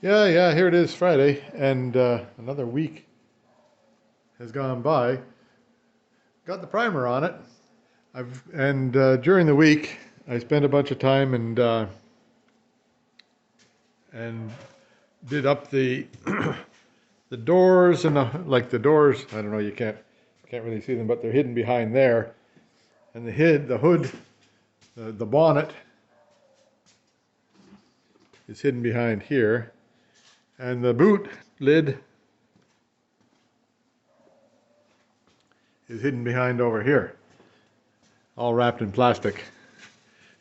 Yeah, here it is, Friday, and another week has gone by. Got the primer on it. During the week, I spent a bunch of time and did up the the doors and the doors. I don't know, you can't really see them, but they're hidden behind there. And the hood, the bonnet is hidden behind here, and the boot lid is hidden behind over here, all wrapped in plastic.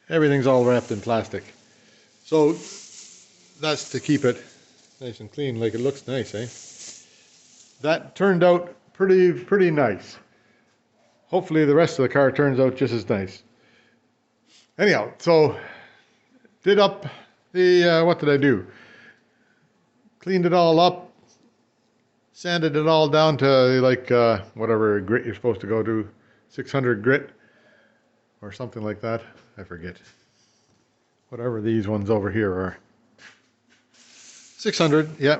Everything's all wrapped in plastic. So that's to keep it nice and clean, like it looks nice, eh? That turned out pretty nice. Hopefully the rest of the car turns out just as nice. Anyhow, so did up the, what did I do? Cleaned it all up, sanded it all down to whatever grit you're supposed to go to, 600 grit or something like that. I forget. Whatever these ones over here are. 600, yeah.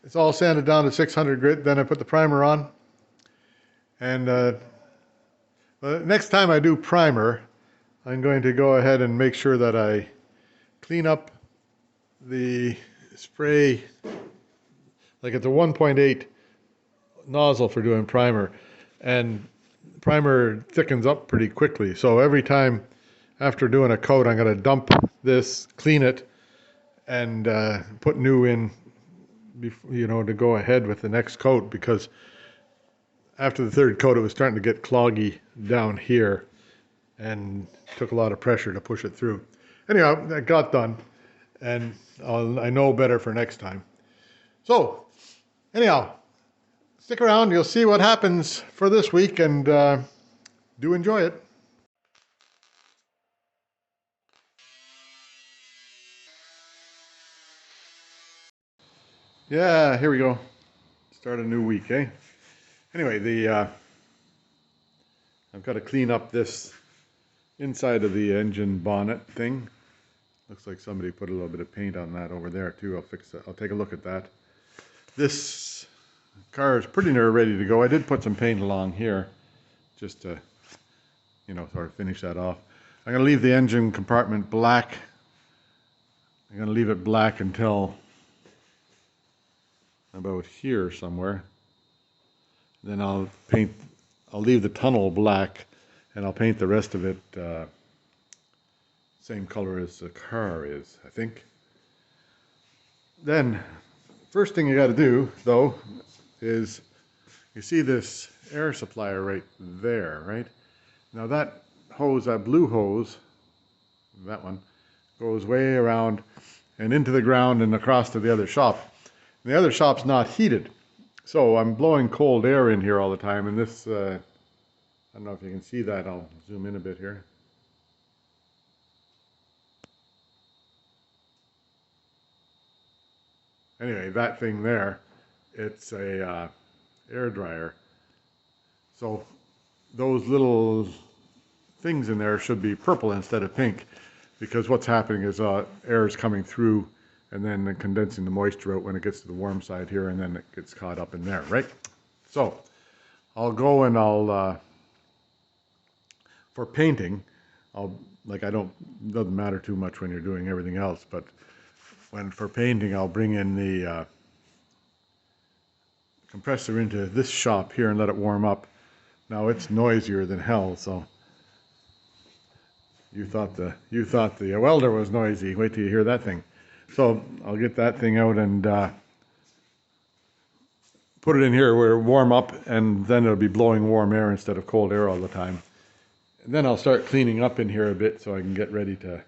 It's all sanded down to 600 grit. Then I put the primer on. And next time I do primer, I'm going to go ahead and make sure that I clean up the spray. Like it's a 1.8 nozzle for doing primer. And primer thickens up pretty quickly. So every time after doing a coat, I'm going to dump this, clean it, and put new in, to go ahead with the next coat, because after the third coat it was starting to get cloggy down here and took a lot of pressure to push it through. Anyhow, that got done, and I know better for next time. So anyhow, stick around, you'll see what happens for this week, and do enjoy it. Yeah, here we go. Start a new week, eh? Anyway, I've got to clean up this inside of the engine bonnet thing. Looks like somebody put a little bit of paint on that over there too. I'll fix that. I'll take a look at that. This car is pretty near ready to go. I did put some paint along here just to, sort of finish that off. I'm going to leave the engine compartment black. I'm going to leave it black until about here somewhere. Then I'll leave the tunnel black, and I'll paint the rest of it same color as the car is, I think. Then, first thing you got to do, though, is you see this air supplier right there, right? Now that hose, that blue hose, that one, goes way around and into the ground and across to the other shop. And the other shop's not heated, so I'm blowing cold air in here all the time, and this, I don't know if you can see that. I'll zoom in a bit here. Anyway, that thing there, it's a air dryer. So those little things in there should be purple instead of pink, because what's happening is air is coming through and then condensing the moisture out when it gets to the warm side here, and then it gets caught up in there, right? So I'll go and for painting, doesn't matter too much when you're doing everything else, but for painting, I'll bring in the compressor into this shop here and let it warm up. Now it's noisier than hell, so you thought the welder was noisy. Wait till you hear that thing. So I'll get that thing out and put it in here where it warm up, and then it'll be blowing warm air instead of cold air all the time. And then I'll start cleaning up in here a bit so I can get ready to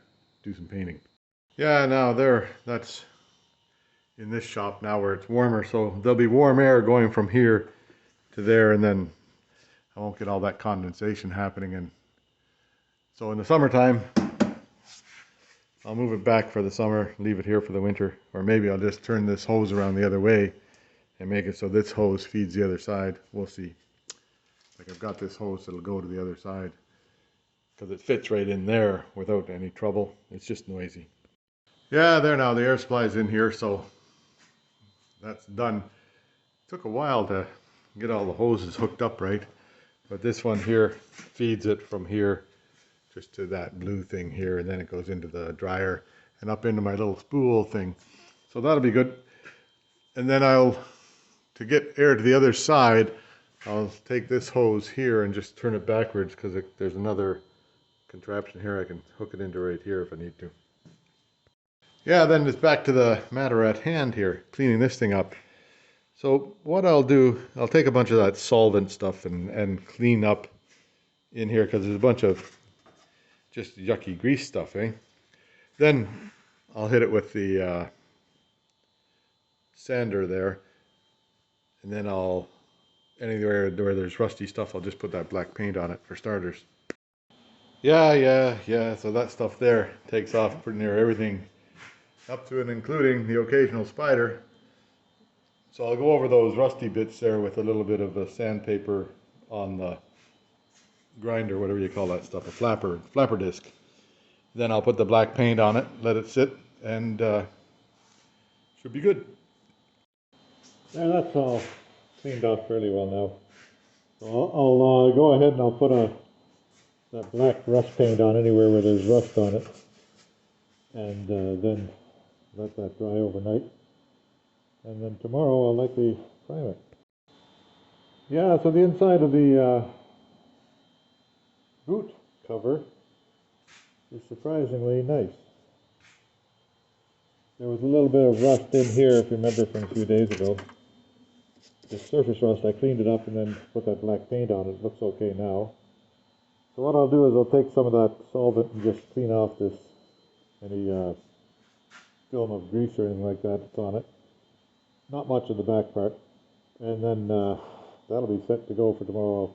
do some painting. Yeah, now that's in this shop now where it's warmer, so there'll be warm air going from here to there, and then I won't get all that condensation happening. And so in the summertime, I'll move it back for the summer, leave it here for the winter, or maybe I'll just turn this hose around the other way and make it so this hose feeds the other side. We'll see. Like I've got this hose that'll go to the other side because it fits right in there without any trouble. It's just noisy. Yeah, there now, the air supply's in here, so that's done. Took a while to get all the hoses hooked up right, but this one here feeds it from here just to that blue thing here, and then it goes into the dryer and up into my little spool thing. So that'll be good. And then to get air to the other side, I'll take this hose here and just turn it backwards because there's another contraption here I can hook it into right here if I need to. Yeah, then it's back to the matter at hand here, cleaning this thing up. So what I'll do, I'll take a bunch of that solvent stuff and clean up in here because there's a bunch of just yucky grease stuff, eh? Then I'll hit it with the sander there, and then anywhere where there's rusty stuff, I'll just put that black paint on it for starters. Yeah, so that stuff there takes off pretty near everything, up to and including the occasional spider. So I'll go over those rusty bits there with a little bit of a sandpaper on the grinder, whatever you call that stuff, a flapper disc. Then I'll put the black paint on it, let it sit, and should be good. Yeah, that's all cleaned off fairly well now. So I'll go ahead and I'll put that black rust paint on anywhere where there's rust on it, and then let that dry overnight. And then tomorrow I'll likely prime it. Yeah, so the inside of the boot cover is surprisingly nice. There was a little bit of rust in here, if you remember from a few days ago. The surface rust, I cleaned it up and then put that black paint on it. It looks okay now. So what I'll do is I'll take some of that solvent and just clean off any film of grease or anything like that that's on it. Not much of the back part. And then that'll be set to go for tomorrow.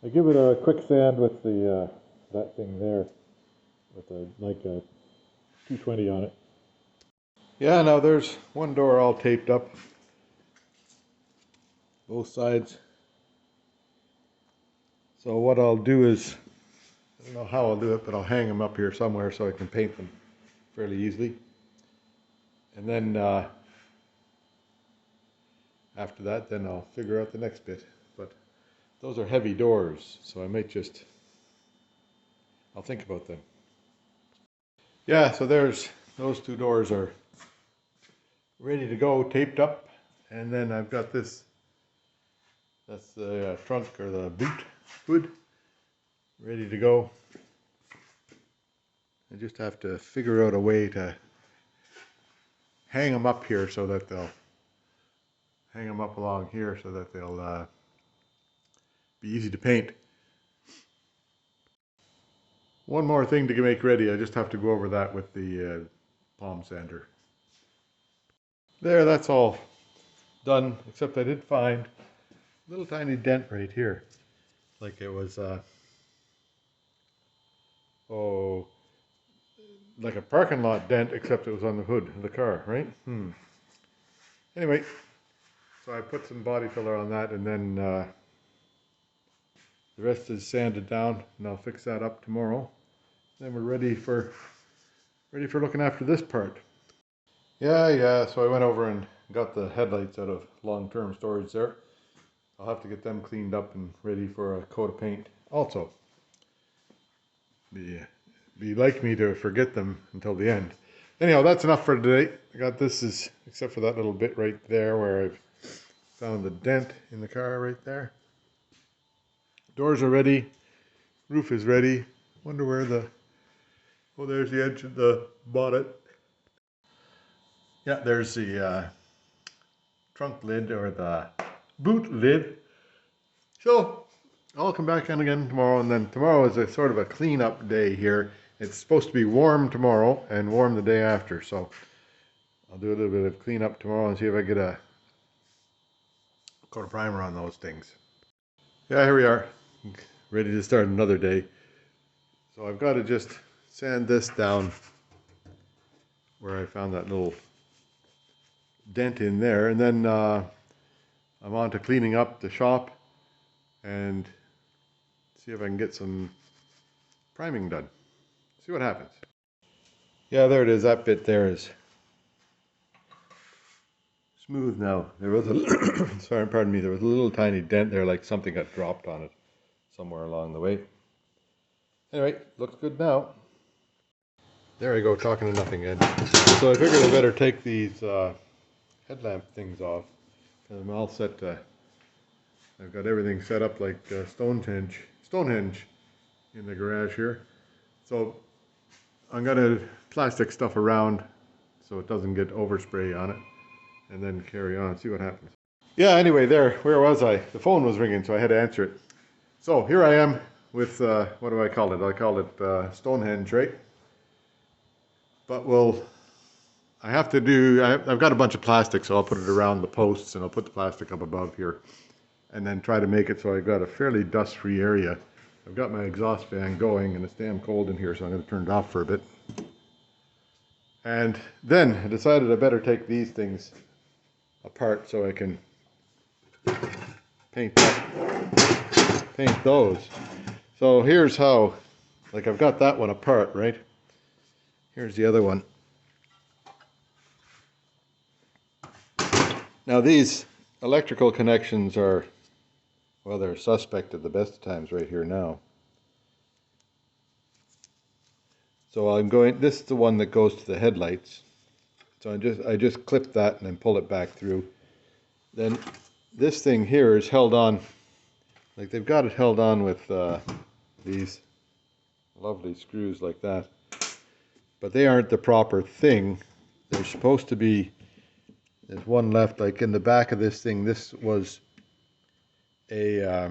I give it a quick sand with that thing there, with like a 220 on it. Yeah, now there's one door all taped up, both sides. So what I'll do is, I don't know how I'll do it, but I'll hang them up here somewhere so I can paint them fairly easily. And then after that, then I'll figure out the next bit. But those are heavy doors, so I'll think about them. Yeah, so those two doors are ready to go, taped up. And then I've got this, that's the trunk or the boot hood, ready to go. I just have to figure out a way to hang them up here so that they'll hang them up along here so that they'll be easy to paint. One more thing to make ready, I just have to go over that with the palm sander. There, that's all done, except I did find a little tiny dent right here. Like it was, like a parking lot dent, except it was on the hood of the car, right? Anyway, so I put some body filler on that, and then the rest is sanded down, and I'll fix that up tomorrow. Then we're ready for looking after this part. Yeah, so I went over and got the headlights out of long-term storage there. I'll have to get them cleaned up and ready for a coat of paint also. Be like me to forget them until the end. Anyhow, that's enough for today. I got this, except for that little bit right there where I've found the dent in the car right there. Doors are ready. Roof is ready. Wonder where there's the edge of the bonnet. Yeah, there's the trunk lid or the boot lid. So I'll come back in again tomorrow, and then tomorrow is a sort of a cleanup day here. It's supposed to be warm tomorrow and warm the day after, so I'll do a little bit of cleanup tomorrow and see if I get a coat of primer on those things. Yeah, here we are, ready to start another day. So I've got to just sand this down where I found that little dent in there, and then I'm on to cleaning up the shop and see if I can get some priming done. See what happens. Yeah, there it is. That bit there is smooth now. There was a sorry, pardon me. There was a little tiny dent there, like something got dropped on it somewhere along the way. Anyway, looks good now. There I go, talking to nothing again. So I figured I better take these headlamp things off. I'm all set to, I've got everything set up like Stonehenge in the garage here. So I'm gonna plastic stuff around so it doesn't get overspray on it, and then carry on, see what happens. Yeah, anyway, there, where was I? The phone was ringing, so I had to answer it. So here I am with, what do I call it? I call it Stonehenge, right? But I have to do, I've got a bunch of plastic, so I'll put it around the posts and I'll put the plastic up above here. And then try to make it so I've got a fairly dust-free area. I've got my exhaust fan going and it's damn cold in here, so I'm going to turn it off for a bit. And then I decided I better take these things apart so I can paint those. So here's how, like I've got that one apart, right? Here's the other one. Now these electrical connections are, well, they're suspect at the best of times right here now. So I'm going, this is the one that goes to the headlights. So I just clip that and then pull it back through. Then this thing here is held on, like they've got it held on with these lovely screws like that. But they aren't the proper thing. They're supposed to be, there's one left, like in the back of this thing, this was a,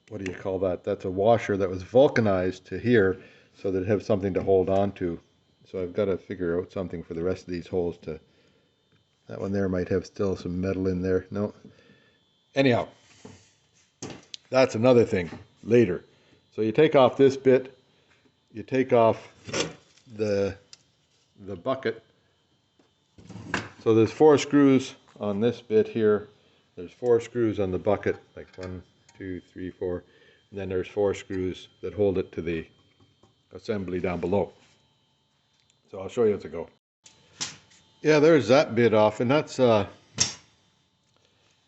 what do you call that? That's a washer that was vulcanized to here so that it have something to hold on to. So I've got to figure out something for the rest of these holes to, that one there might have still some metal in there. No. Anyhow, that's another thing later. So you take off this bit, you take off the bucket. So there's 4 screws on this bit here. There's 4 screws on the bucket, like 1, 2, 3, 4. And then there's 4 screws that hold it to the assembly down below. So I'll show you as I go. Yeah, there's that bit off, and that's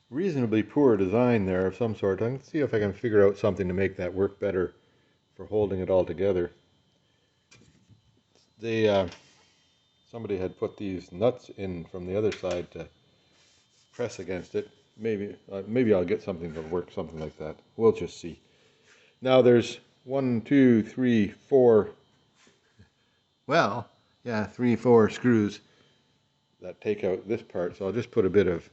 reasonably poor design there of some sort. I can see if I can figure out something to make that work better for holding it all together. They somebody had put these nuts in from the other side to press against it. Maybe I'll get something that'll work something like that. We'll just see. Now there's 1, 2, 3, 4. Well, yeah, 3, 4 screws that take out this part. So I'll just put a bit of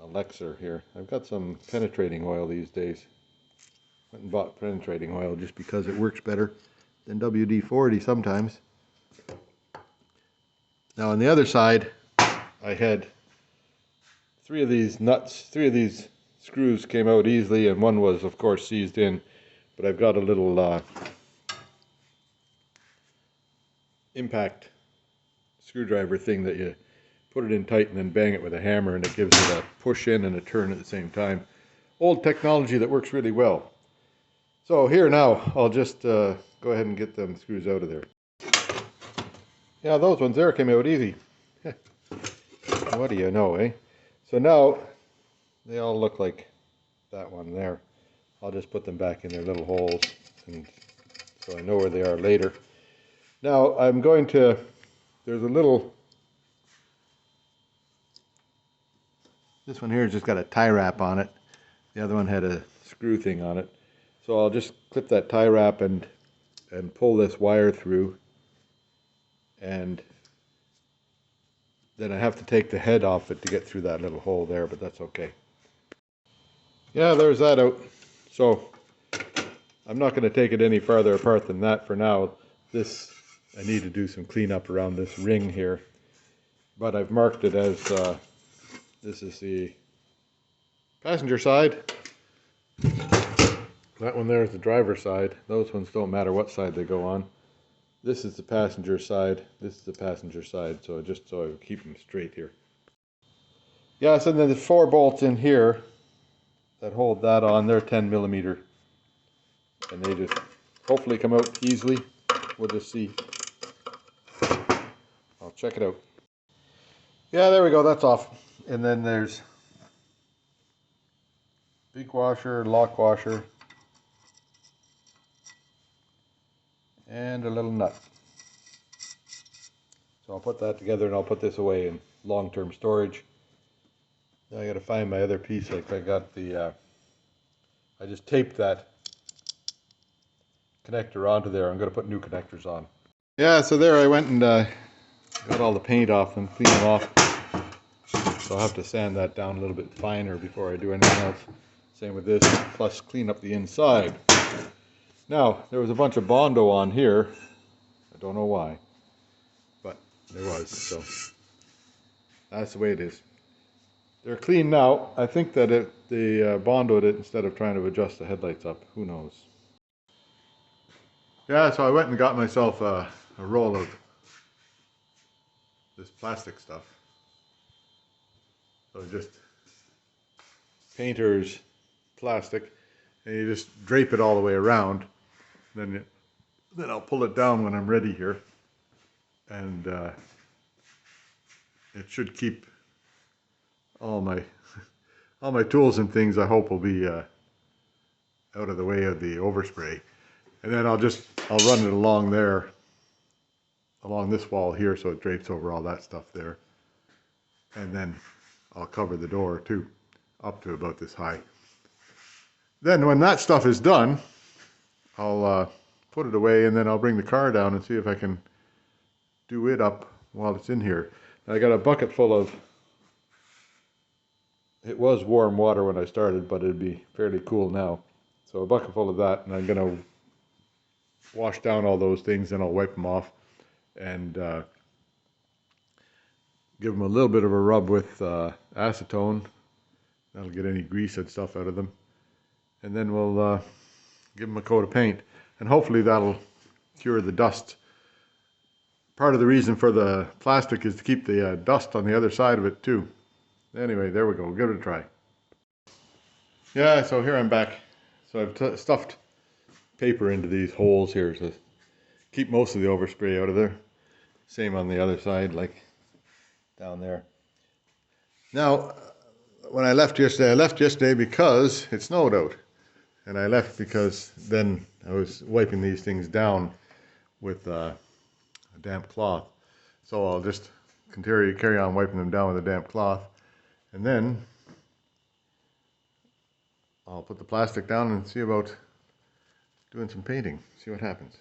Elixir here. I've got some penetrating oil these days. Went and bought penetrating oil just because it works better than WD-40 sometimes. Now on the other side, I had 3 of these nuts, 3 of these screws came out easily, and one was of course seized in, but I've got a little impact screwdriver thing that you put it in tight and then bang it with a hammer, and it gives it a push in and a turn at the same time. Old technology that works really well. So here now, I'll just go ahead and get them screws out of there. Yeah, those ones there came out easy. What do you know, eh? So now, they all look like that one there. I'll just put them back in their little holes, and so I know where they are later. Now, I'm going to, there's a little, this one here has just got a tie wrap on it. The other one had a screw thing on it. So I'll just clip that tie wrap and pull this wire through. And then I have to take the head off it to get through that little hole there, but that's okay. Yeah, there's that out. So I'm not going to take it any farther apart than that for now. This, I need to do some cleanup around this ring here. But I've marked it as, this is the passenger side. That one there is the driver's side. Those ones don't matter what side they go on. This is the passenger side. This is the passenger side. So just so I keep them straight here. Yeah, so then there's 4 bolts in here that hold that on. They're 10 millimeter. And they just hopefully come out easily. We'll just see. check it out. Yeah, there we go, that's off. And then there's beak washer, lock washer, and a little nut. So I'll put that together and I'll put this away in long-term storage. Now I gotta find my other piece. Like I got the, I just taped that connector onto there. I'm gonna put new connectors on. Yeah, so there I went and got all the paint off and cleaned them off. So I'll have to sand that down a little bit finer before I do anything else. Same with this, plus clean up the inside. Now, there was a bunch of Bondo on here. I don't know why, but there was, so that's the way it is. They're clean now. I think that they Bondoed it instead of trying to adjust the headlights up. Who knows? Yeah, so I went and got myself a roll of this plastic stuff. So just painter's plastic, and you just drape it all the way around. Then I'll pull it down when I'm ready here, and it should keep all my tools and things. I hope will be out of the way of the overspray, and then I'll run it along there, along this wall here, so it drapes over all that stuff there, and then I'll cover the door too, up to about this high. Then when that stuff is done, I'll put it away, and then I'll bring the car down and see if I can do it up while it's in here. I got a bucket full of, it was warm water when I started, but it'd be fairly cool now. So a bucket full of that, and I'm gonna wash down all those things, and I'll wipe them off and give them a little bit of a rub with acetone. That'll get any grease and stuff out of them. And then we'll give them a coat of paint, and hopefully that'll cure the dust. Part of the reason for the plastic is to keep the dust on the other side of it too. Anyway, there we go. We'll give it a try. Yeah, so here I'm back. So I've stuffed paper into these holes here to keep most of the overspray out of there. Same on the other side, like down there. Now, when I left yesterday because it snowed out. And I left because then I was wiping these things down with a damp cloth. So I'll just carry on wiping them down with a damp cloth. And then I'll put the plastic down and see about doing some painting, see what happens.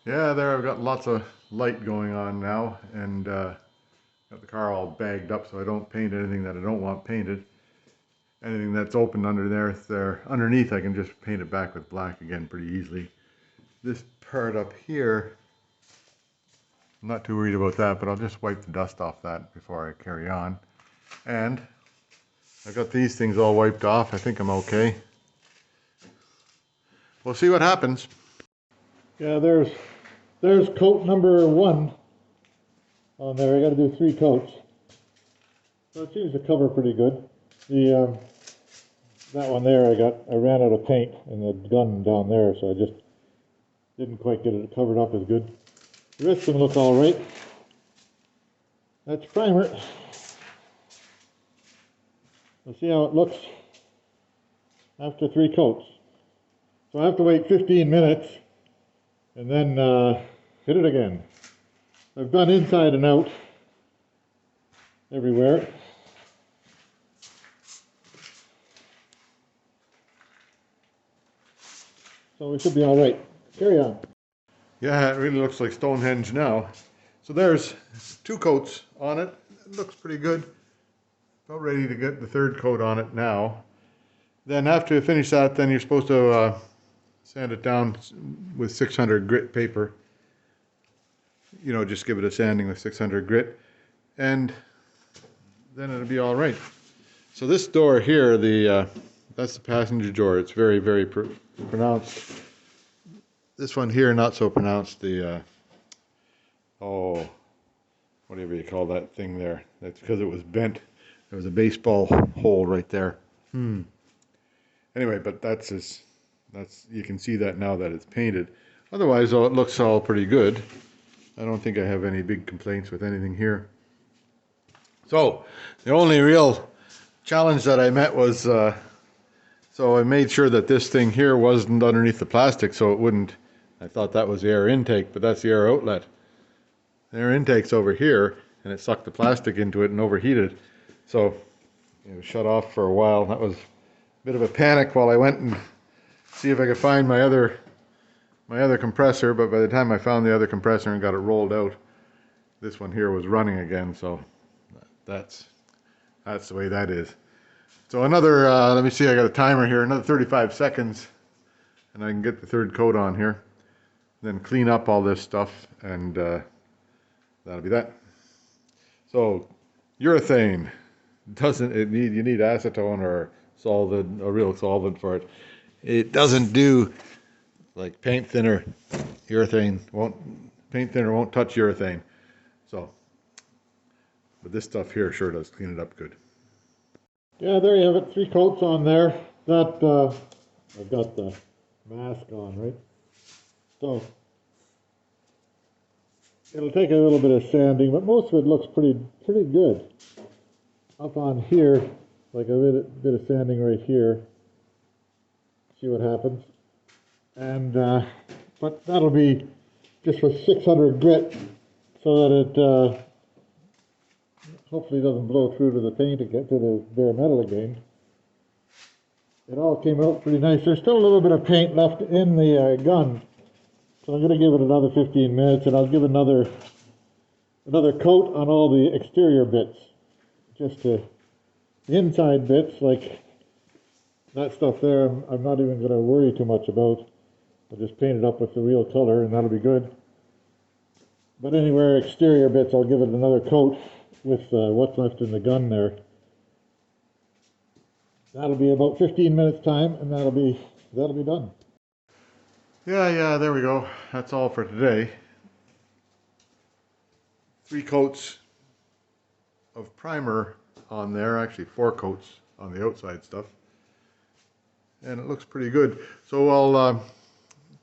Yeah, there I've got lots of light going on now, and got the car all bagged up so I don't paint anything that I don't want painted. Anything that's open underneath, I can just paint it back with black again pretty easily. This part up here, I'm not too worried about that, but I'll just wipe the dust off that before I carry on. And I got these things all wiped off. I think I'm okay. We'll see what happens. Yeah, there's coat number 1 on there. I got to do 3 coats. So it seems to cover pretty good. That one there, I ran out of paint in the gun down there, so I just didn't quite get it covered up as good. The rest of them look all right. That's primer. We'll see how it looks after 3 coats. So I have to wait 15 minutes and then hit it again. I've done inside and out everywhere. So we should be all right. Carry on. Yeah, it really looks like Stonehenge now. So there's 2 coats on it. It looks pretty good. About ready to get the 3rd coat on it now. Then after you finish that, then you're supposed to sand it down with 600 grit paper. You know, just give it a sanding with 600 grit, and then it'll be all right. So this door here, that's the passenger door. It's very, very pronounced. This one here, not so pronounced. Whatever you call that thing there. That's because it was bent. There was a baseball hole right there. Anyway, but that's you can see that now that it's painted. Otherwise, it looks all pretty good. I don't think I have any big complaints with anything here. So the only real challenge that I met was, so I made sure that this thing here wasn't underneath the plastic so it wouldn't, I thought that was the air intake, but that's the air outlet. The air intake's over here, and it sucked the plastic into it and overheated. So it was shut off for a while. That was a bit of a panic while I went and see if I could find my other compressor, but by the time I found the other compressor and got it rolled out, this one here was running again, so that's the way that is. So another, let me see, I got a timer here, another 35 seconds, and I can get the third coat on here. Then clean up all this stuff, and that'll be that. So, urethane, doesn't it need, you need acetone or solvent, a real solvent for it. It doesn't do like paint thinner. Paint thinner won't touch urethane. So, but this stuff here sure does clean it up good. Yeah, there you have it, 3 coats on there. That, I've got the mask on, right? So, it'll take a little bit of sanding, but most of it looks pretty good. Up on here, like a bit of sanding right here. See what happens. And, but that'll be just with 600 grit, so that it hopefully doesn't blow through to the paint again, to the bare metal again. It all came out pretty nice. There's still a little bit of paint left in the gun, so I'm going to give it another 15 minutes, and I'll give another coat on all the exterior bits. Just the inside bits, like that stuff there, I'm not even going to worry too much about. I'll just paint it up with the real color, and that'll be good. But anywhere exterior bits, I'll give it another coat with what's left in the gun there. That'll be about 15 minutes time, and that'll be done. Yeah, there we go. That's all for today. 3 coats of primer on there, actually 4 coats on the outside stuff. And it looks pretty good. So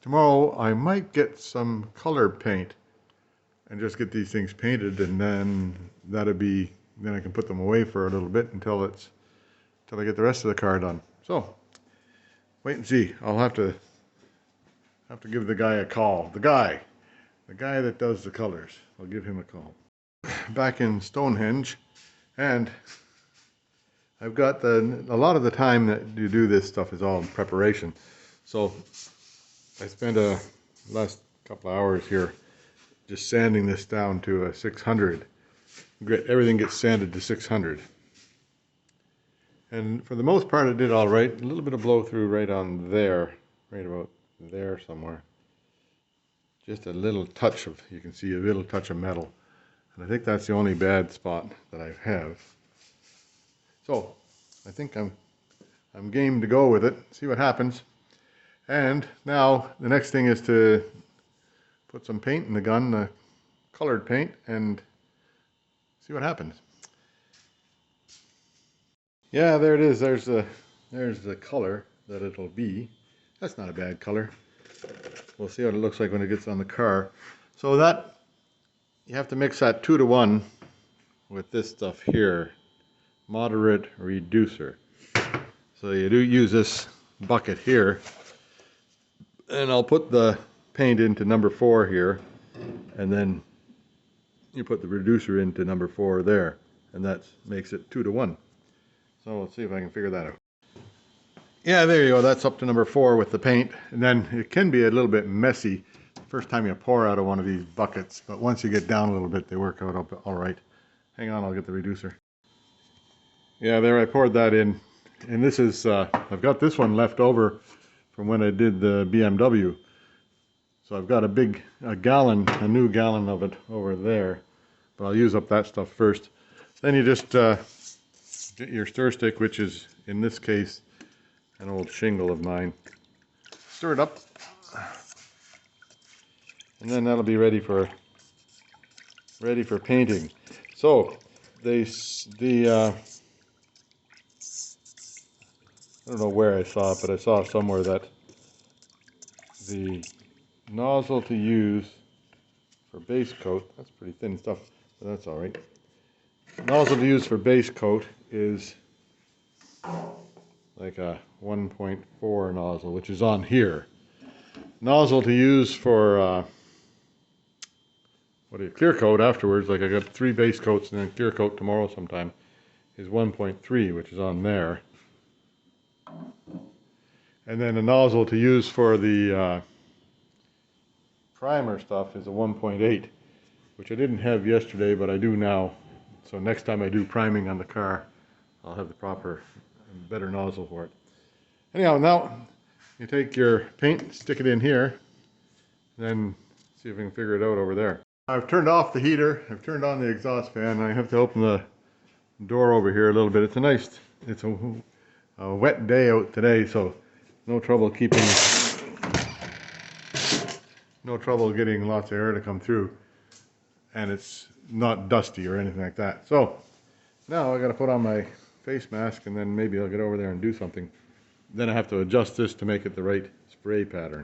tomorrow I might get some color paint and just get these things painted, and then then I can put them away for a little bit until I get the rest of the car done. So wait and see. I'll have to give the guy a call. The guy that does the colors. I'll give him a call. Back in Stonehenge, and I've got a lot of the time that you do this stuff is all in preparation. So I spent a last couple of hours here just sanding this down to a 600 grit. Everything gets sanded to 600. And for the most part it did all right. A little bit of blow through right on there, right about there somewhere. Just a little touch of, you can see a little touch of metal. And I think that's the only bad spot that I have. So I think I'm game to go with it, see what happens. And now the next thing is to put some paint in the gun, colored paint, and see what happens. Yeah, there it is. There's the color that it'll be. That's not a bad color. We'll see what it looks like when it gets on the car. So that, you have to mix that 2-to-1 with this stuff here, moderate reducer. So you do use this bucket here, and I'll put the paint into number 4 here, and then you put the reducer into number 4 there, and that makes it 2-to-1. So we'll see if I can figure that out. Yeah, there you go. That's up to number 4 with the paint. And then it can be a little bit messy the first time you pour out of one of these buckets, but once you get down a little bit, they work out all right. Hang on, I'll get the reducer. Yeah, there I poured that in. And this is, I've got this one left over from when I did the BMW. So I've got a new gallon of it over there. But I'll use up that stuff first. Then you just get your stir stick, which is, in this case, an old shingle of mine. Stir it up. And then that'll be ready for painting. So I don't know where I saw it, but I saw somewhere that the nozzle to use for base coat. That's pretty thin stuff, but that's all right. Nozzle to use for base coat is like a 1.4 nozzle, which is on here. Nozzle to use for clear coat afterwards, like I got 3 base coats and then clear coat tomorrow sometime, is 1.3, which is on there. And then a nozzle to use for the primer stuff is a 1.8, which I didn't have yesterday, but I do now. So next time I do priming on the car, I'll have the proper, better nozzle for it. Anyhow, now you take your paint, stick it in here, then see if we can figure it out over there. I've turned off the heater, I've turned on the exhaust fan, and I have to open the door over here a little bit. It's a wet day out today, so no trouble getting lots of air to come through, and it's not dusty or anything like that. So now I got to put on my face mask, and then maybe I'll get over there and do something. Then I have to adjust this to make it the right spray pattern.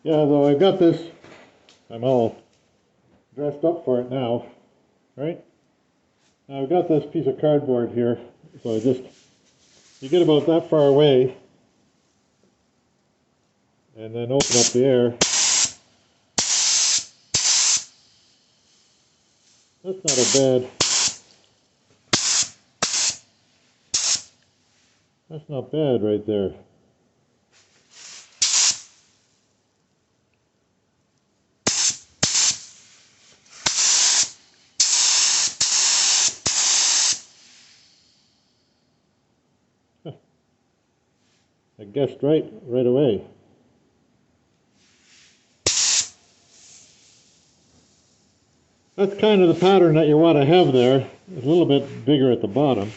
Yeah, though I've got this, I'm all dressed up for it now, right? Now I've got this piece of cardboard here, so you get about that far away, and then open up the air. That's not that's not bad right there. I guessed right away. That's kind of the pattern that you want to have there. It's a little bit bigger at the bottom.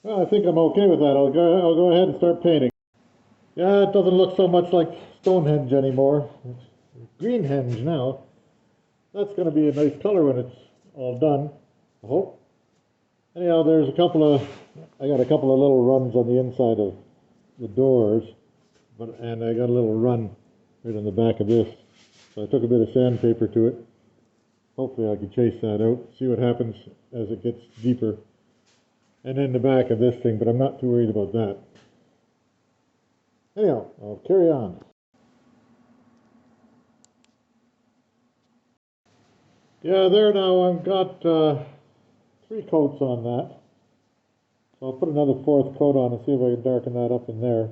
Well, I think I'm okay with that. I'll go ahead and start painting. Yeah, it doesn't look so much like Stonehenge anymore. It's Greenhenge now. That's going to be a nice color when it's all done, I hope. Anyhow, I got a couple of little runs on the inside of the doors, and I got a little run right on the back of this. So I took a bit of sandpaper to it. Hopefully I can chase that out, see what happens as it gets deeper. And then the back of this thing, but I'm not too worried about that. Anyhow, I'll carry on. Yeah, there now I've got 3 coats on that. So I'll put another 4th coat on and see if I can darken that up in there.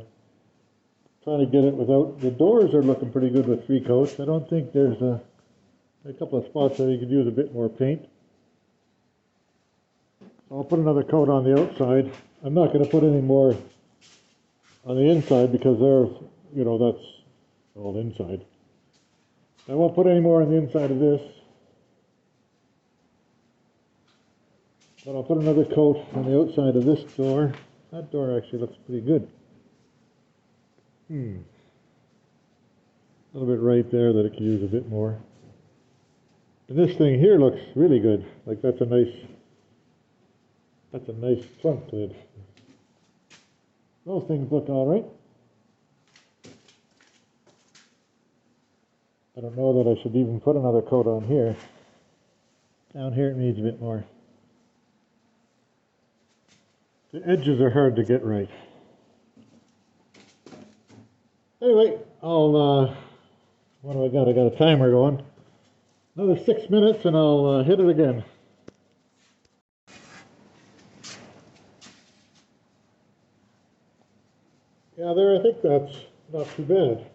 Trying to get it without, the doors are looking pretty good with 3 coats. I don't think there's a couple of spots where you could use a bit more paint. I'll put another coat on the outside. I'm not going to put any more on the inside because that's all inside. I won't put any more on the inside of this. But I'll put another coat on the outside of this door. That door actually looks pretty good. A little bit right there that it could use a bit more. And this thing here looks really good. Like that's a nice trunk lid. Those things look all right. I don't know that I should even put another coat on here. Down here it needs a bit more. The edges are hard to get right. Anyway, what do I got? I got a timer going. Another 6 minutes and I'll hit it again. Yeah, I think that's not too bad.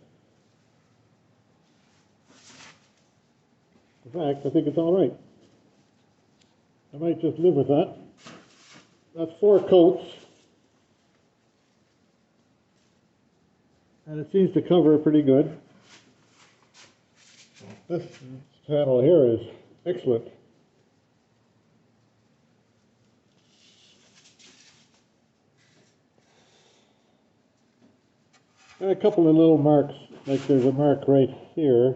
In fact, I think it's all right. I might just live with that. That's 4 coats. And it seems to cover pretty good. This panel here is excellent. And a couple of little marks, like there's a mark right here.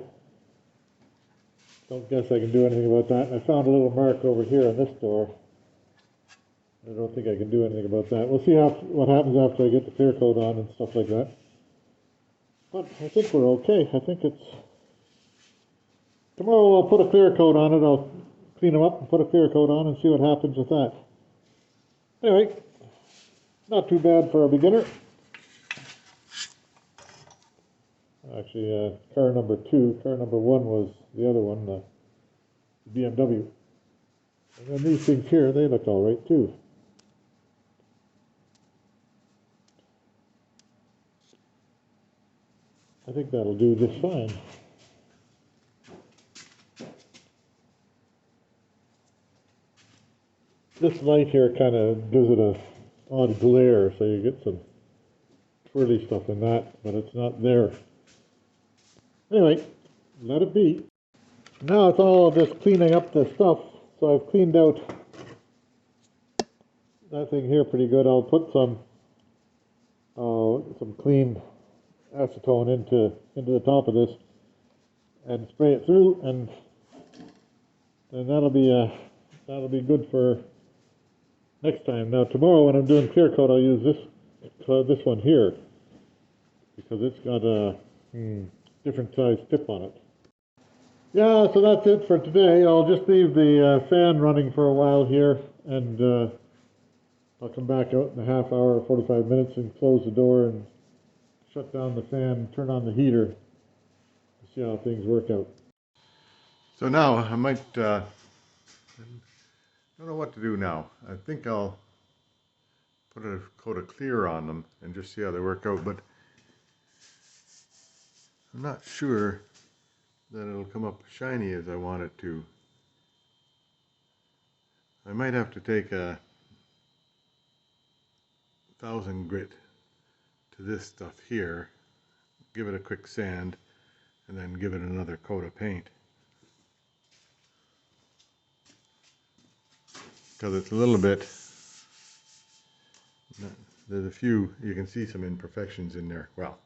don't guess I can do anything about that. And I found a little mark over here on this door. I don't think I can do anything about that. We'll see what happens after I get the clear coat on and stuff like that. But I think we're okay. I think it's... Tomorrow I'll put a clear coat on it. I'll clean them up and put a clear coat on and see what happens with that. Anyway, not too bad for a beginner. Actually, car number 2. Car number 1 was the other one, the BMW. And then these things here, they look all right too. I think that'll do just fine. This light here kind of gives it a odd glare, so you get some twirly stuff in that, but it's not there. Anyway, let it be. Now it's all just cleaning up the stuff, so I've cleaned out that thing here pretty good. I'll put some clean acetone into the top of this and spray it through, and that'll be good for next time. Now tomorrow when I'm doing clear coat, I'll use this one here because it's got a different size tip on it. Yeah, so that's it for today. I'll just leave the fan running for a while here, and I'll come back out in a half hour or 45 minutes and close the door and shut down the fan, turn on the heater, to see how things work out. So now I might, I don't know what to do now. I think I'll put a coat of clear on them and just see how they work out, but I'm not sure that it'll come up shiny as I want it to. I might have to take a 1000 grit to this stuff here, give it a quick sand, and then give it another coat of paint. Because it's a little bit, there's a few, you can see some imperfections in there. Well,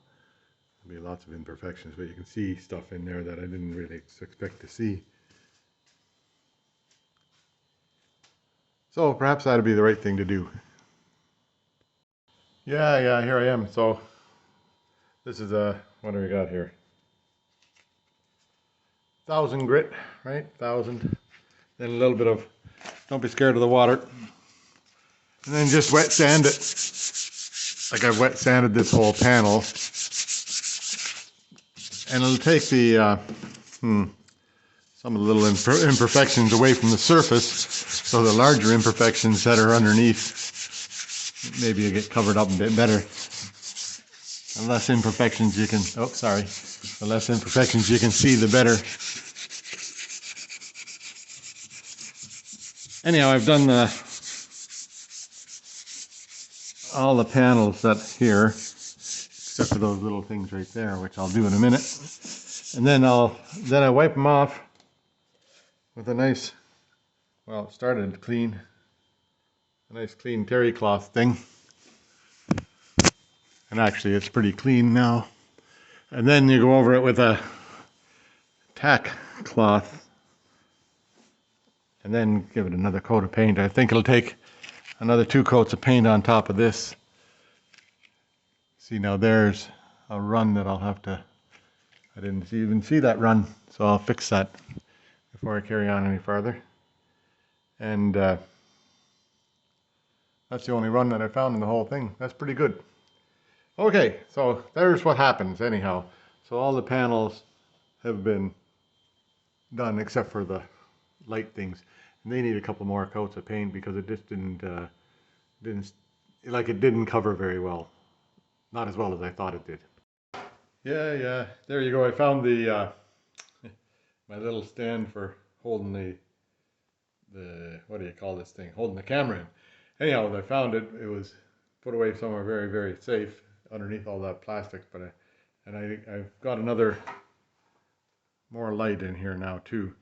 there'll be lots of imperfections, but you can see stuff in there that I didn't really expect to see. So perhaps that'd be the right thing to do. Yeah, here I am. So this is what do we got here? 1000 grit, right? 1000. Then a little bit of, don't be scared of the water. And then just wet sand it. Like I've wet sanded this whole panel. And it'll take the, some of the little imperfections away from the surface. So the larger imperfections that are underneath, maybe you get covered up a bit better. The less imperfections you can, the less imperfections you can see, the better. Anyhow, I've done all the panels that here, except for those little things right there, which I'll do in a minute. And then I wipe them off with a nice, well, it started clean, a nice clean terry cloth thing. And actually it's pretty clean now. And then you go over it with a tack cloth and then give it another coat of paint. I think it'll take another 2 coats of paint on top of this. See, now there's a run that I'll have to, I didn't even see that run, so I'll fix that before I carry on any farther. And that's the only run that I found in the whole thing. That's pretty good. Okay, so there's what happens anyhow. So all the panels have been done except for the light things. And they need a couple more coats of paint because it just didn't cover very well. Not as well as I thought it did. Yeah, there you go. I found the my little stand for holding the what do you call this thing? Holding the camera in. Anyhow, I found it. It was put away somewhere very, very safe underneath all that plastic. But I've got another more light in here now too.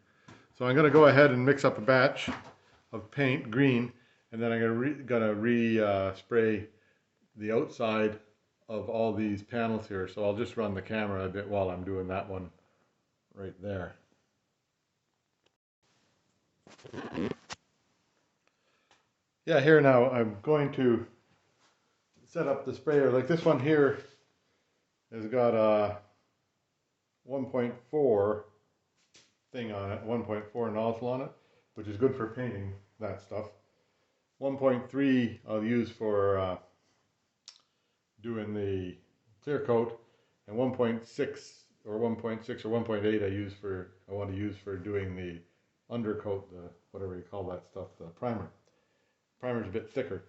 So I'm going to go ahead and mix up a batch of paint, green, and then I'm going to re-spray the outside of all these panels here. So I'll just run the camera a bit while I'm doing that one right there. Yeah, here now I'm going to set up the sprayer. Like this one here has got a 1.4 thing on it, 1.4 nozzle on it, which is good for painting that stuff. 1.3 I'll use for doing the clear coat, and 1.6 or 1.8 I want to use for doing the undercoat, the whatever you call that stuff, the primer. Primer's a bit thicker.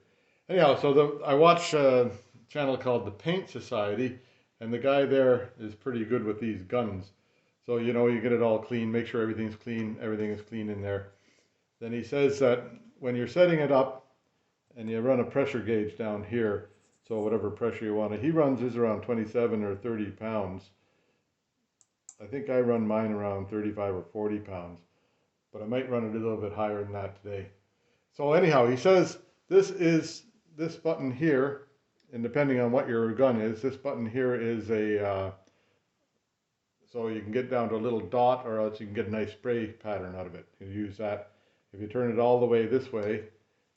Anyhow, so I watch a channel called the Paint Society, and the guy there is pretty good with these guns. So you know, you get it all clean, make sure everything is clean in there. Then he says that when you're setting it up and you run a pressure gauge down here, so whatever pressure you want, he runs his around 27 or 30 pounds. I think I run mine around 35 or 40 pounds, but I might run it a little bit higher than that today. So anyhow, he says this button here, and depending on what your gun is, this button here is a, so you can get down to a little dot, or else you can get a nice spray pattern out of it. You use that. If you turn it all the way this way,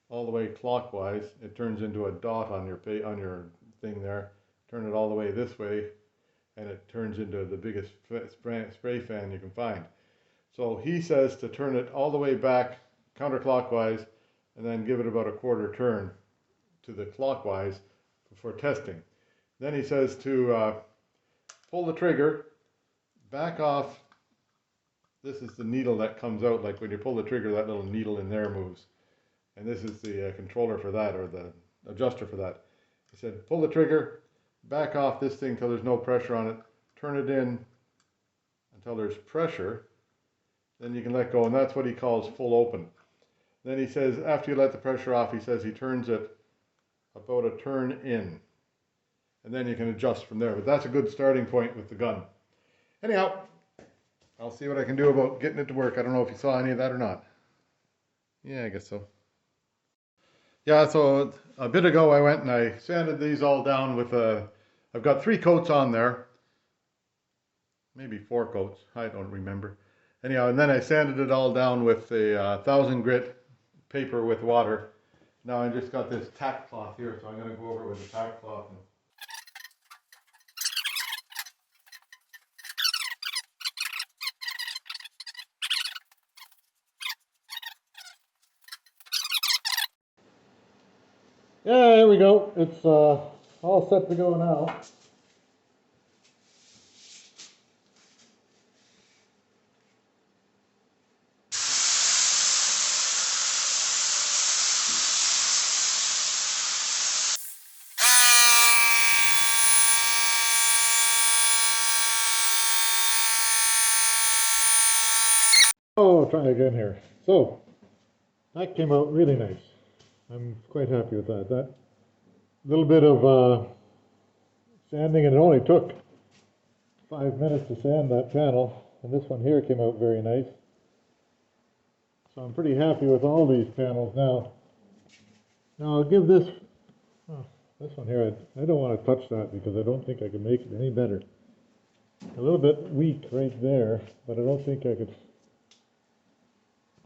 all the way clockwise, it turns into a dot on your thing there. Turn it all the way this way, and it turns into the biggest spray fan you can find. So he says to turn it all the way back counterclockwise, and then give it about a quarter turn to the clockwise for testing. Then he says to pull the trigger, back off. This is the needle that comes out, like when you pull the trigger, that little needle in there moves. And this is the controller for that, or the adjuster for that. He said, pull the trigger, back off this thing till there's no pressure on it, turn it in until there's pressure, then you can let go, and that's what he calls full open. Then he says, after you let the pressure off, he says he turns it about a turn in, and then you can adjust from there. But that's a good starting point with the gun. Anyhow, I'll see what I can do about getting it to work. I don't know if you saw any of that or not. Yeah, I guess so. Yeah, so a bit ago I went and I sanded these all down with I've got 3 coats on there. Maybe 4 coats, I don't remember. Anyhow, and then I sanded it all down with a 1000 grit paper with water. Now I just got this tack cloth here, so I'm going to go over with the tack cloth. Yeah, there we go. It's all set to go now. Oh, try again here. So, that came out really nice. I'm quite happy with that. That little bit of sanding, and it only took 5 minutes to sand that panel, and this one here came out very nice. So I'm pretty happy with all these panels now. Now I'll give this one here, I don't want to touch that because I don't think I can make it any better. A little bit weak right there, but I don't think I could.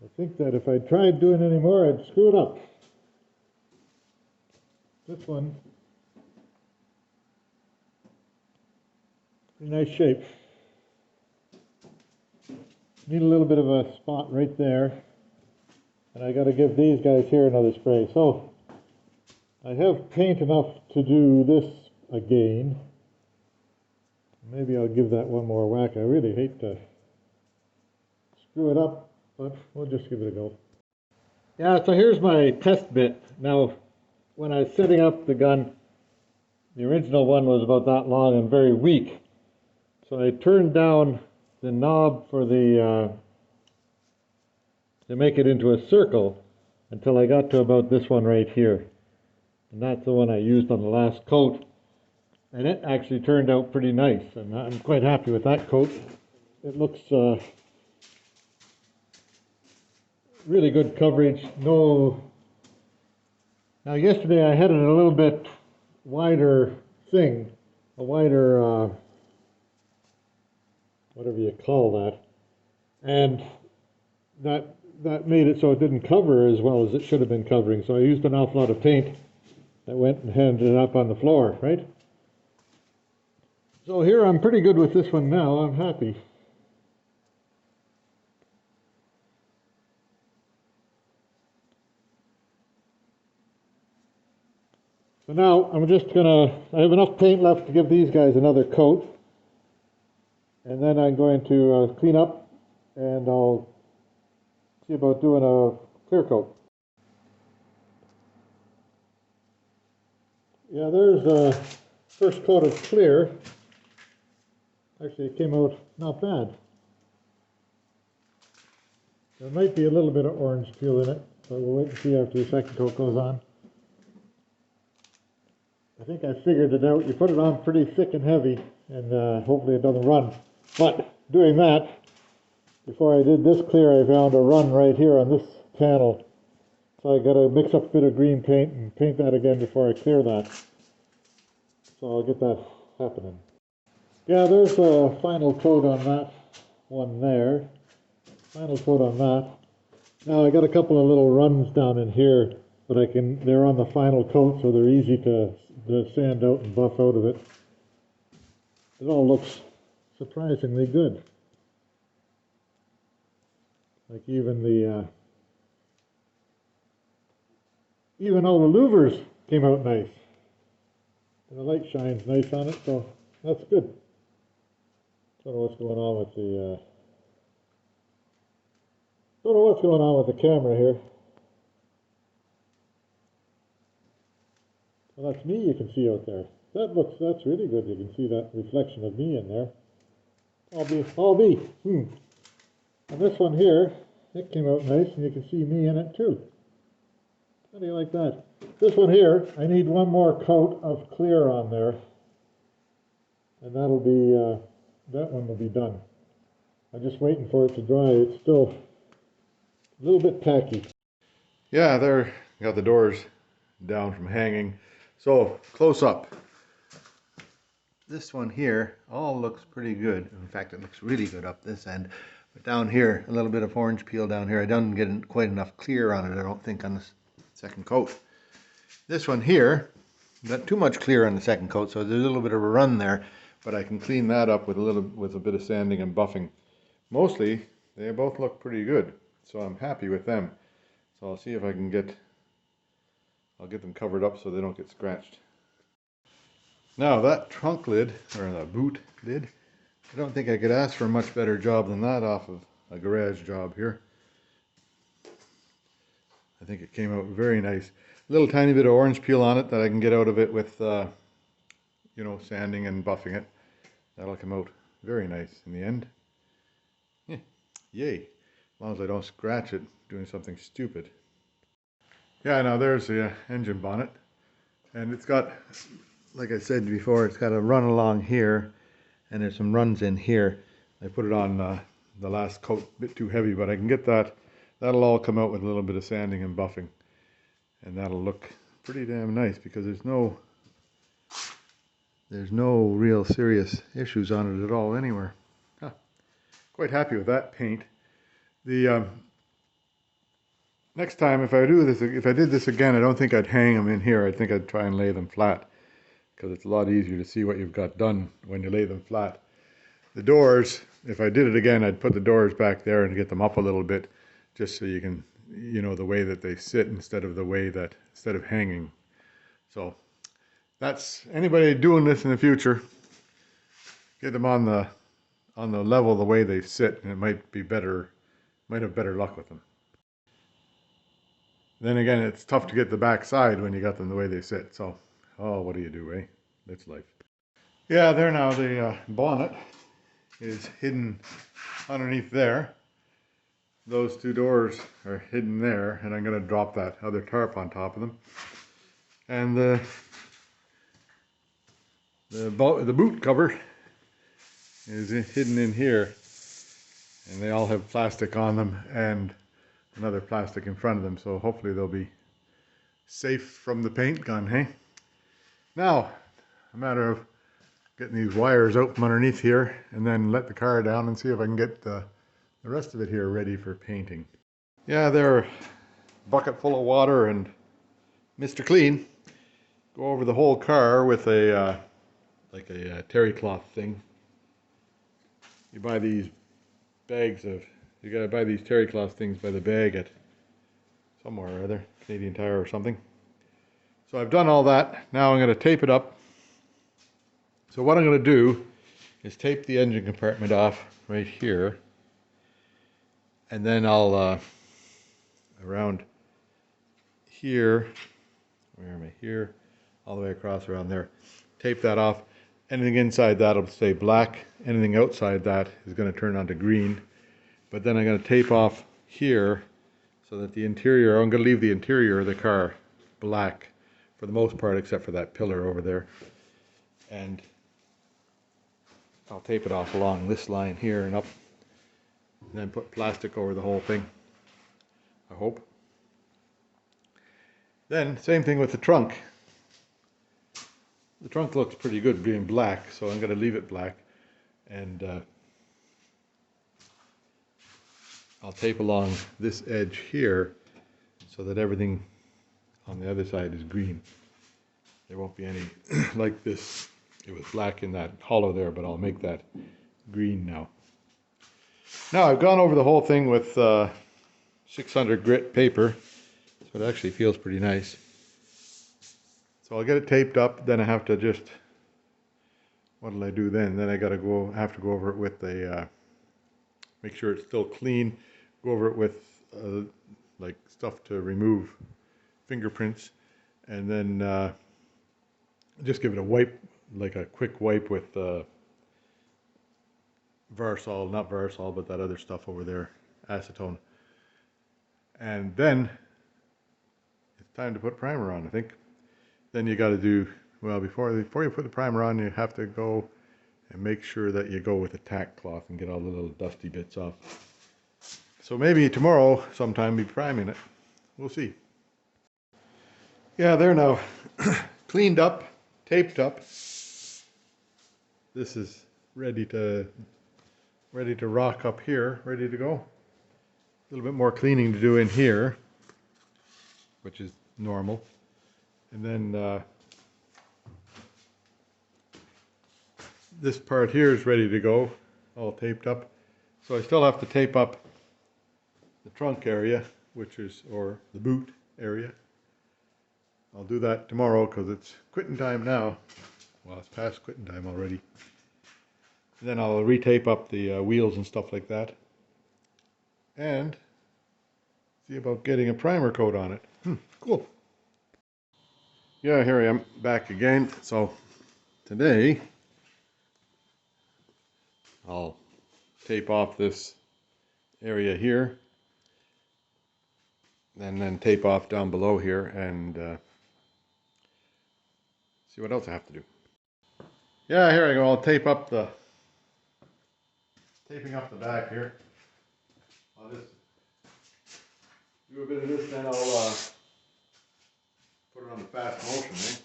I think that if I tried doing any more, I'd screw it up. This one, pretty nice shape. Need a little bit of a spot right there, and I got to give these guys here another spray. So I have paint enough to do this again. Maybe I'll give that one more whack. I really hate to screw it up, but we'll just give it a go. Yeah, so here's my test bit. Now, when I was setting up the gun, the original one was about that long and very weak. So I turned down the knob for the to make it into a circle until I got to about this one right here. And that's the one I used on the last coat. And it actually turned out pretty nice, and I'm quite happy with that coat. It looks really good coverage. No. Now yesterday I had it a little bit wider thing, a wider whatever you call that, and that that made it so it didn't cover as well as it should have been covering. So I used an awful lot of paint that went and ended up on the floor, right? So here I'm pretty good with this one now. I'm happy. So now I'm just gonna, I have enough paint left to give these guys another coat. And then I'm going to clean up and I'll see about doing a clear coat. Yeah, there's a first coat of clear. Actually, it came out not bad. There might be a little bit of orange peel in it, but we'll wait and see after the second coat goes on. I think I figured it out. You put it on pretty thick and heavy, and hopefully it doesn't run. But doing that, before I did this clear, I found a run right here on this panel. So I got to mix up a bit of green paint and paint that again before I clear that. So I'll get that happening. Yeah, there's a final coat on that one there. Final coat on that. Now I got a couple of little runs down in here, but they're on the final coat, so they're easy to sand out and buff out of it. It all looks surprisingly good. Like even all the louvers came out nice. And the light shines nice on it, so that's good. Don't know what's going on with the camera here. Well, that's me you can see out there. That's really good. You can see that reflection of me in there. I'll be. And this one here, it came out nice, and you can see me in it too. How do you like that? This one here, I need one more coat of clear on there, and that'll be that one will be done. I'm just waiting for it to dry. It's still a little bit tacky. Yeah, there, got the doors down from hanging. So, close up. This one here all looks pretty good. In fact, it looks really good up this end. But down here, a little bit of orange peel down here. I didn't get quite enough clear on it, I don't think, on this second coat. This one here, got too much clear on the second coat, so there's a little bit of a run there, but I can clean that up with a bit of sanding and buffing. Mostly, they both look pretty good, so I'm happy with them. So I'll see if I can I'll get them covered up so they don't get scratched. Now that trunk lid, or the boot lid, I don't think I could ask for a much better job than that off of a garage job here. I think it came out very nice. A little tiny bit of orange peel on it that I can get out of it with, you know, sanding and buffing it. That'll come out very nice in the end. Yeah, yay, as long as I don't scratch it doing something stupid. Yeah, now there's the engine bonnet, and it's got, like I said before, it's got a run along here, and there's some runs in here. I put it on the last coat a bit too heavy, but I can get that. That'll all come out with a little bit of sanding and buffing, and that'll look pretty damn nice because there's no real serious issues on it at all anywhere. Huh. Quite happy with that paint. The next time, if I did this again, I don't think I'd hang them in here. I think I'd try and lay them flat because it's a lot easier to see what you've got done when you lay them flat. The doors, if I did it again, I'd put the doors back there and get them up a little bit just so you can, you know, the way that they sit instead of hanging. So that's anybody doing this in the future, get them on the level the way they sit, and it might have better luck with them. Then again, it's tough to get the back side when you got them the way they sit. So, oh, what do you do, eh? That's life. Yeah, there now, the bonnet is hidden underneath there. Those two doors are hidden there, and I'm going to drop that other tarp on top of them. And the boot cover is hidden in here, and they all have plastic on them and another plastic in front of them, so hopefully they'll be safe from the paint gun, hey? Now, a matter of getting these wires out from underneath here and then let the car down and see if I can get the rest of it here ready for painting. Yeah, they're a bucket full of water and Mr. Clean. Go over the whole car with a like a terry cloth thing. You buy these bags of, you gotta buy these terry cloth things by the bag at somewhere or other, Canadian Tire or something. So I've done all that. Now I'm gonna tape it up. So what I'm gonna do is tape the engine compartment off right here, and then I'll around here, where am I, here, all the way across around there, tape that off. Anything inside that will stay black, anything outside that is going to turn onto green. But then I'm going to tape off here so that the interior, I'm going to leave the interior of the car black for the most part, except for that pillar over there. And I'll tape it off along this line here and up, and then put plastic over the whole thing, I hope. Then, same thing with the trunk. The trunk looks pretty good being black, so I'm going to leave it black. And I'll tape along this edge here so that everything on the other side is green. There won't be any like this. It was black in that hollow there, but I'll make that green now. Now I've gone over the whole thing with 600 grit paper, so it actually feels pretty nice. So I'll get it taped up, then I have to just, what'll I do then? Then I gotta have to go over it with a, make sure it's still clean, go over it with like stuff to remove fingerprints, and then just give it a wipe, like a quick wipe with Varsol, not Varsol, but that other stuff over there, acetone. And then it's time to put primer on, I think. Then you got to do, well, before you put the primer on, you have to go and make sure that you go with a tack cloth and get all the little dusty bits off. So maybe tomorrow sometime be priming it. We'll see. Yeah, they're now cleaned up, taped up. This is ready to rock up here, ready to go. A little bit more cleaning to do in here, which is normal. And then this part here is ready to go, all taped up. So I still have to tape up the trunk area, which is, or the boot area. I'll do that tomorrow because it's quitting time now. Well, it's past quitting time already. And then I'll retape up the wheels and stuff like that. And see about getting a primer coat on it. Cool. Yeah, here I am back again. So today I'll tape off this area here, and then tape off down below here, and see what else I have to do. Yeah, here I go. I'll taping up the back here. I'll just do a bit of this, then I'll put it on the fast motion, eh?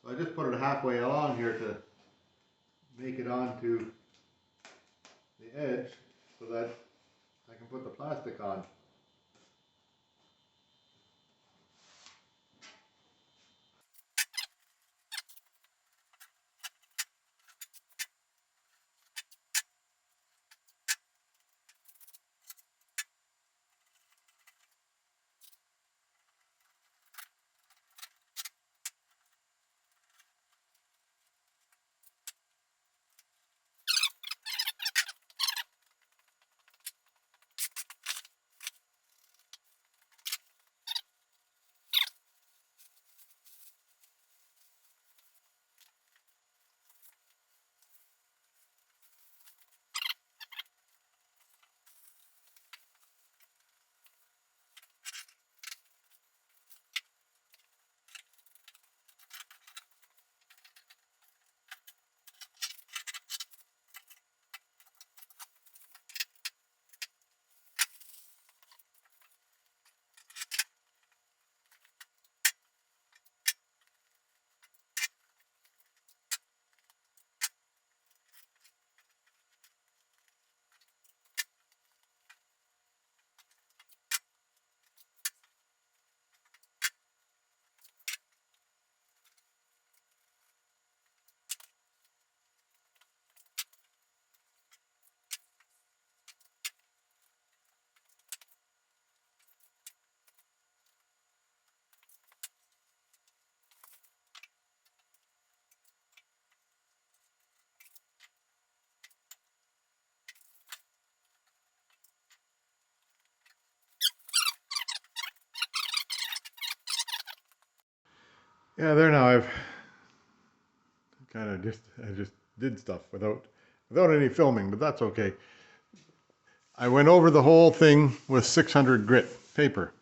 So I just put it halfway along here to make it onto the edge so that I can put the plastic on. Yeah, there now. I've kind of I just did stuff without any filming, but that's okay. I went over the whole thing with 600 grit paper.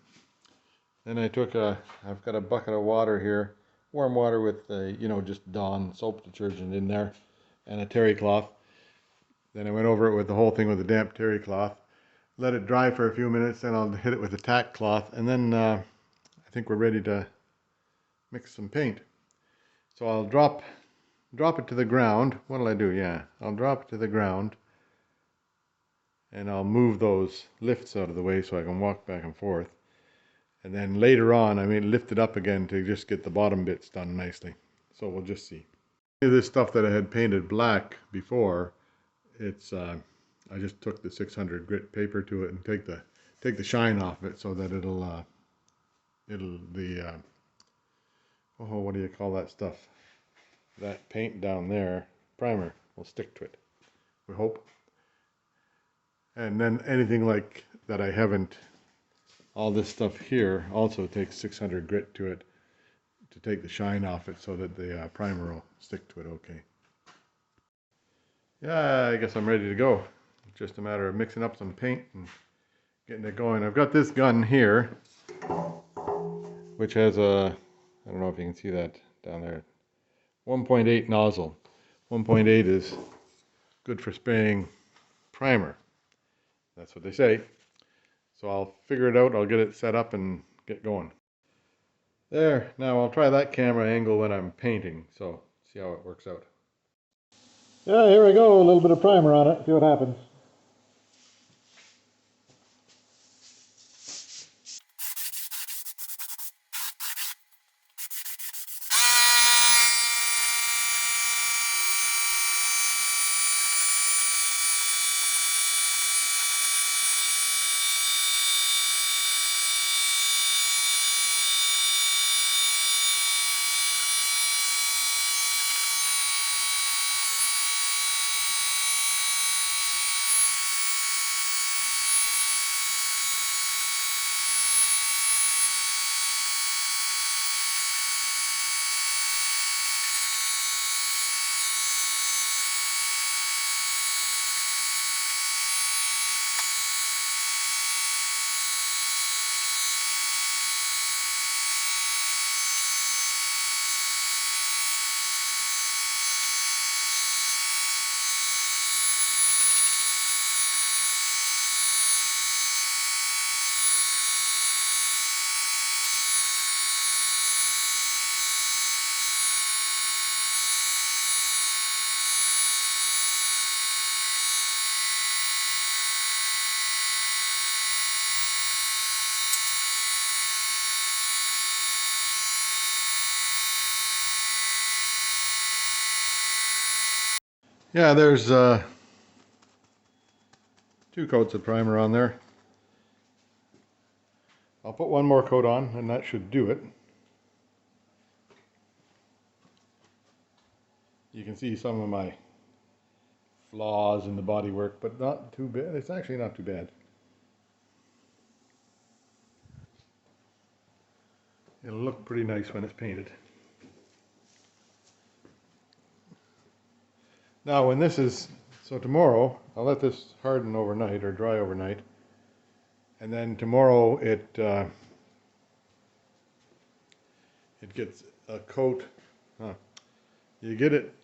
Then I've got a bucket of water here, warm water with just Dawn soap detergent in there, and a terry cloth. Then I went over it with the whole thing with a damp terry cloth. Let it dry for a few minutes, then I'll hit it with a tack cloth, and then I think we're ready to mix some paint. So I'll drop it to the ground. What'll I do? Yeah, I'll drop it to the ground, and I'll move those lifts out of the way so I can walk back and forth. And then later on, I may lift it up again to just get the bottom bits done nicely. So we'll just see. This stuff that I had painted black before, I just took the 600 grit paper to it and take the shine off it so that what do you call that stuff? That paint down there, primer, will stick to it, we hope. And then anything like that I haven't, all this stuff here also takes 600 grit to it to take the shine off it so that the primer will stick to it okay. Yeah, I guess I'm ready to go. Just a matter of mixing up some paint and getting it going. I've got this gun here, which has a, I don't know if you can see that down there, 1.8 nozzle. 1.8 is good for spraying primer. That's what they say. So I'll figure it out. I'll get it set up and get going. There, now I'll try that camera angle when I'm painting, so see how it works out. Yeah, here we go, a little bit of primer on it, see what happens. Yeah, there's 2 coats of primer on there. I'll put one more coat on and that should do it. You can see some of my flaws in the bodywork, but not too bad. It's actually not too bad. It'll look pretty nice when it's painted. Now when this is, so tomorrow, I'll let this harden overnight or dry overnight. And then tomorrow it gets a coat. You get it,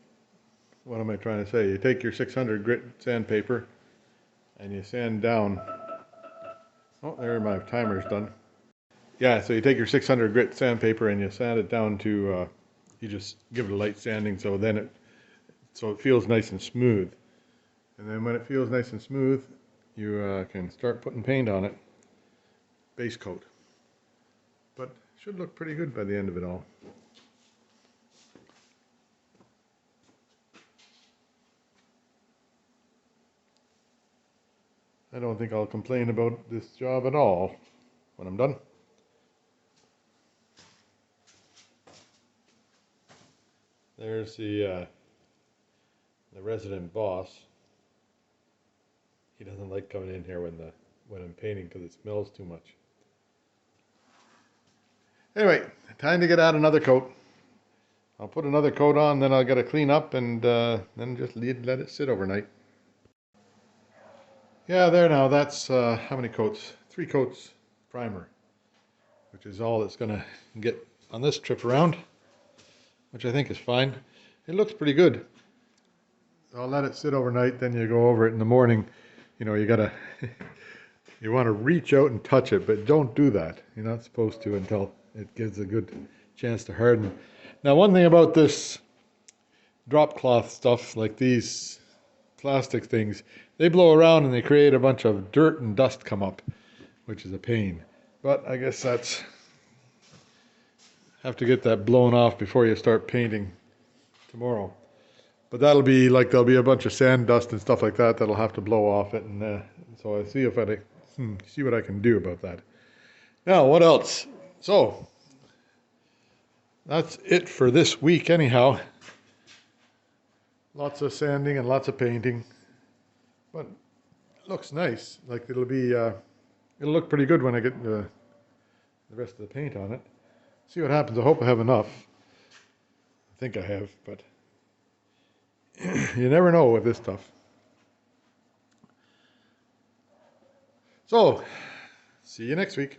what am I trying to say? You take your 600 grit sandpaper and you sand down. Oh, there my timer's done. Yeah, so you take your 600 grit sandpaper and you sand it down to, you just give it a light sanding so it feels nice and smooth. And then when it feels nice and smooth, you can start putting paint on it, base coat. But it should look pretty good by the end of it all. I don't think I'll complain about this job at all when I'm done. There's the resident boss. He doesn't like coming in here when I'm painting because it smells too much. Anyway, time to get out another coat. I'll put another coat on, then I'll get it clean up, and then just let it sit overnight. Yeah, there now, that's how many coats? 3 coats primer, which is all it's going to get on this trip around, which I think is fine. It looks pretty good. I'll let it sit overnight, then you go over it in the morning. You know, you gotta, you want to reach out and touch it, but don't do that. You're not supposed to until it gives a good chance to harden. Now, one thing about this drop cloth stuff, like these plastic things, they blow around and they create a bunch of dirt and dust come up, which is a pain. But I guess that's, have to get that blown off before you start painting tomorrow. But that'll be like, there'll be a bunch of sand dust and stuff like that that'll have to blow off it, and so I see if I see what I can do about that. Now, what else? So that's it for this week anyhow. Lots of sanding and lots of painting, but it looks nice. Like it'll look pretty good when I get the rest of the paint on it. See what happens. I hope I have enough. I think I have, but you never know with this stuff. So, see you next week.